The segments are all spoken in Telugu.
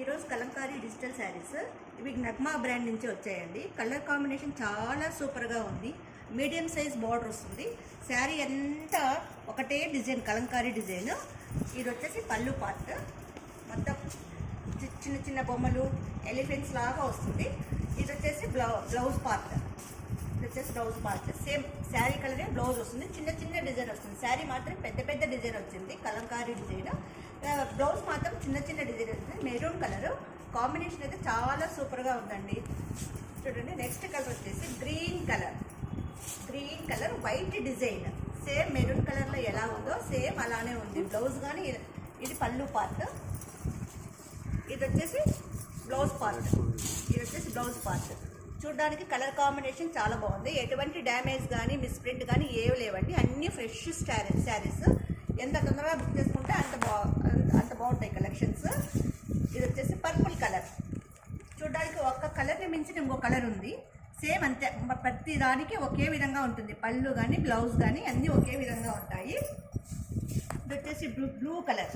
ఈరోజు కలంకారీ డిజిటల్ శారీస్ ఇవి నగ్మా బ్రాండ్ నుంచి వచ్చాయండి. కలర్ కాంబినేషన్ చాలా సూపర్గా ఉంది. మీడియం సైజ్ బార్డర్ వస్తుంది. శారీ అంతా ఒకటే డిజైన్, కలంకారీ డిజైన్. ఇది వచ్చేసి పళ్ళు పార్ట్, మొత్తం చిన్న చిన్న బొమ్మలు ఎలిఫెంట్స్ లాగా వస్తుంది. ఇది వచ్చేసి బ్లౌజ్ పార్ట్. ఇది వచ్చేసి బ్లౌజ్ పార్ట్. సేమ్ శారీ కలరే బ్లౌజ్ వస్తుంది. చిన్న చిన్న డిజైన్ వస్తుంది. శారీ మాత్రం పెద్ద పెద్ద డిజైన్ వచ్చింది, కలంకారీ డిజైన్. బ్లౌజ్ మాత్రం చిన్న చిన్న డిజైన్ వస్తుంది. మెరూన్ కలర్ కాంబినేషన్ అయితే చాలా సూపర్గా ఉందండి. చూడండి, నెక్స్ట్ కలర్ వచ్చేసి green colour white design. Same maroon కలర్లో ఎలా ఉందో సేమ్ అలానే ఉంది. బ్లౌజ్ కానీ ఇది పళ్ళు పార్ట్, ఇది వచ్చేసి బ్లౌజ్ పార్ట్. చూడడానికి కలర్ కాంబినేషన్ చాలా బాగుంది. ఎటువంటి డ్యామేజ్ కానీ మిస్ప్రింట్ కానీ ఏవి లేవండి. అన్నీ ఫ్రెష్ శారీస్. ఎంత తొందరగా బుక్ చేసుకుంటే అంత బాగుంటాయి కలెక్షన్స్. ఇది వచ్చేసి పర్పుల్ కలర్. చూడడానికి ఒక్క కలర్ని మించి ఇంకో కలర్ ఉంది. సేమ్ అంతే, ప్రతి దానికి ఒకే విధంగా ఉంటుంది. పళ్ళు కానీ బ్లౌజ్ కానీ అన్నీ ఒకే విధంగా ఉంటాయి. ఇది వచ్చేసి blue colour,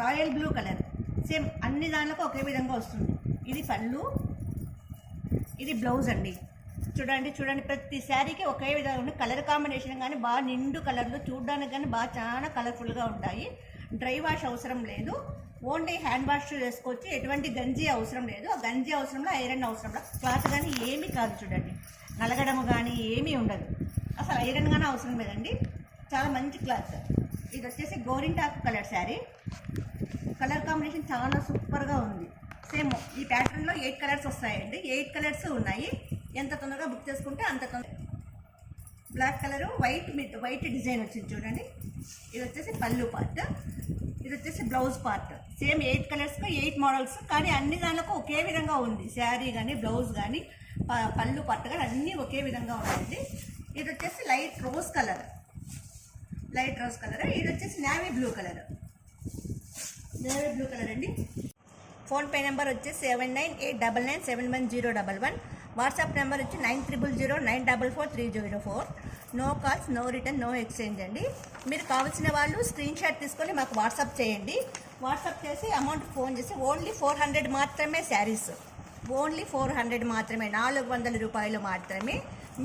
royal blue colour. Same అన్ని దానిలకు ఒకే విధంగా వస్తుంది. ఇది పళ్ళు, ఇది బ్లౌజ్ అండి. చూడండి ప్రతి శారీకి ఒకే విధంగా ఉంది. కలర్ కాంబినేషన్ కానీ బాగా నిండు కలర్లు, చూడడానికి కానీ బాగా చాలా కలర్ఫుల్గా ఉంటాయి. డ్రై వాష్ అవసరం లేదు, ఓన్లీ హ్యాండ్ వాష్ చేసుకోవచ్చు. ఎటువంటి గంజి అవసరం లేదు. ఆ గంజి అవసరంలో ఐరన్ అవసరంలో క్లాత్ కానీ ఏమీ కాదు. చూడండి, నలగడం కానీ ఏమీ ఉండదు. అసలు ఐరన్ కానీ అవసరం లేదండి. చాలా మంచి క్లాత్. ఇది వచ్చేసి గోరింటాకు కలర్ శారీ. కలర్ కాంబినేషన్ చాలా సూపర్గా ఉంది. సేమ్ ఈ ప్యాటర్న్లో 8 కలర్స్ వస్తాయండి. 8 కలర్స్ ఉన్నాయి. ఎంత తొందరగా బుక్ చేసుకుంటే అంత తొందరగా. బ్లాక్ కలరు వైట్ డిజైన్ వచ్చింది చూడండి. ఇది వచ్చేసి పళ్ళు పార్ట్, ఇది వచ్చేసి బ్లౌజ్ పార్ట్. సేమ్ 8 కలర్స్కి 8 మోడల్స్, కానీ అన్ని దానిలకు ఒకే విధంగా ఉంది. శారీ కానీ బ్లౌజ్ కానీ పళ్ళు పార్ట్ కానీ అన్నీ ఒకే విధంగా ఉన్నాయండి. ఇది వచ్చేసి లైట్ రోజ్ కలర్. ఇది వచ్చేసి నేవీ బ్లూ కలర్ అండి. ఫోన్పే నెంబర్ వచ్చేసి 7989971011. వాట్సాప్ నెంబర్ వచ్చి 9009443004. No calls, no return, no exchange అండి. మీరు కావాల్సిన వాళ్ళు స్క్రీన్ షాట్ తీసుకొని మాకు వాట్సాప్ చేయండి. వాట్సాప్ చేసి అమౌంట్ ఫోన్ చేసి ఓన్లీ 400 మాత్రమే శారీస్, ఓన్లీ 400 మాత్రమే, 400 రూపాయలు మాత్రమే.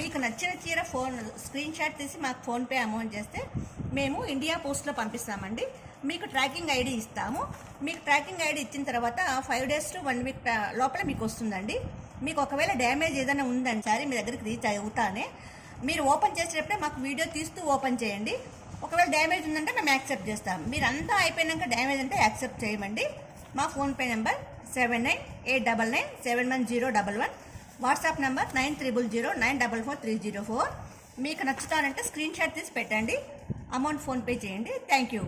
మీకు నచ్చిన చీర స్క్రీన్ షాట్ తీసి మాకు ఫోన్పే అమౌంట్ చేస్తే మేము ఇండియా పోస్ట్లో పంపిస్తామండి. మీకు ట్రాకింగ్ ఐడి ఇస్తాము. మీకు ట్రాకింగ్ ఐడి ఇచ్చిన తర్వాత 5 days to 1 week లోపల మీకు వస్తుందండి. మీకు ఒకవేళ డ్యామేజ్ ఏదైనా ఉందండి సారీ మీ దగ్గరికి రీచ్ అవుతానే మీరు ఓపెన్ చేసేటప్పుడే మాకు వీడియో తీస్తూ ఓపెన్ చేయండి. ఒకవేళ డ్యామేజ్ ఉందంటే మేము యాక్సెప్ట్ చేస్తాం. మీరు అంతా అయిపోయినాక డ్యామేజ్ అంటే యాక్సెప్ట్ చేయమండి. మా ఫోన్పే నెంబర్ 7989971011. WhatsApp number 9009443004. మీకు నచ్చుతానంటే స్క్రీన్ షాట్ తీసి పెట్టండి, అమౌంట్ ఫోన్పే చేయండి. Thank you.